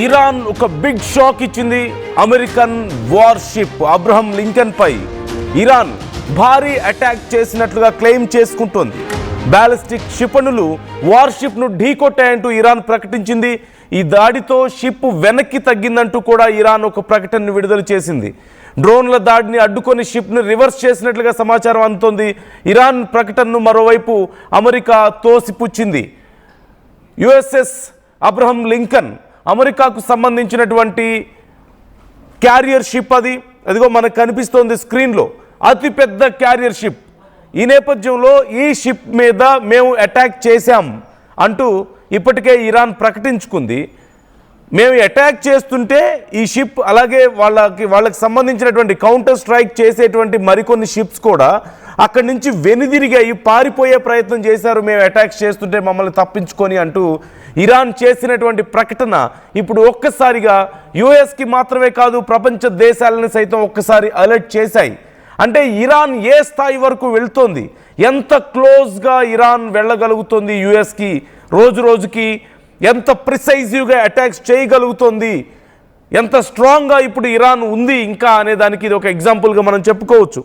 Iran ఒక big shock ఇచ్చింది. American worship Abraham Lincoln పై Iran భారీ అటాక్ చేసినట్లుగా క్లెయిమ్ చేసుకుంటోంది. బ్యాలిస్టిక్ క్షిపణులు వార్షిప్ ను ఢీకొట్టాయంటూ ఇరాన్ ప్రకటించింది. ఈ దాడితో షిప్ వెనక్కి తగ్గిందంటూ కూడా ఇరాన్ ఒక ప్రకటనను విడుదల చేసింది. డ్రోన్ల దాడిని అడ్డుకొని షిప్ ను రివర్స్ చేసినట్లుగా సమాచారం అందుతోంది. ఇరాన్ ప్రకటనను మరోవైపు అమెరికా తోసిపుచ్చింది. యుఎస్ఎస్ అబ్రహం లింకన్ అమెరికాకు సంబంధించినటువంటి క్యారియర్ షిప్. అదిగో మనకు కనిపిస్తోంది స్క్రీన్లో, అతిపెద్ద క్యారియర్ షిప్. ఈ నేపథ్యంలో ఈ షిప్ మీద మేము అటాక్ చేశాం అంటూ ఇప్పటికే ఇరాన్ ప్రకటించుకుంది. మేము అటాక్ చేస్తుంటే ఈ షిప్ అలాగే వాళ్ళకి సంబంధించినటువంటి కౌంటర్ స్ట్రైక్ చేసేటువంటి మరికొన్ని షిప్స్ కూడా అక్కడి నుంచి వెనుదిరిగాయి, పారిపోయే ప్రయత్నం చేశారు. మేము అటాక్ చేస్తుంటే మమ్మల్ని తప్పించుకొని అంటూ ఇరాన్ చేసినటువంటి ప్రకటన ఇప్పుడు ఒక్కసారిగా యుఎస్కి మాత్రమే కాదు ప్రపంచ దేశాలను సైతం ఒక్కసారి అలర్ట్ చేశాయి. అంటే ఇరాన్ ఏ స్థాయి వరకు వెళ్తోంది, ఎంత క్లోజ్గా ఇరాన్ వెళ్ళగలుగుతుంది యుఎస్కి, రోజు రోజుకి ఎంత ప్రిసైజివ్గా అటాక్స్ చేయగలుగుతోంది, ఎంత స్ట్రాంగ్గా ఇప్పుడు ఇరాన్ ఉంది ఇంకా అనే దానికి ఇది ఒక ఎగ్జాంపుల్గా మనం చెప్పుకోవచ్చు.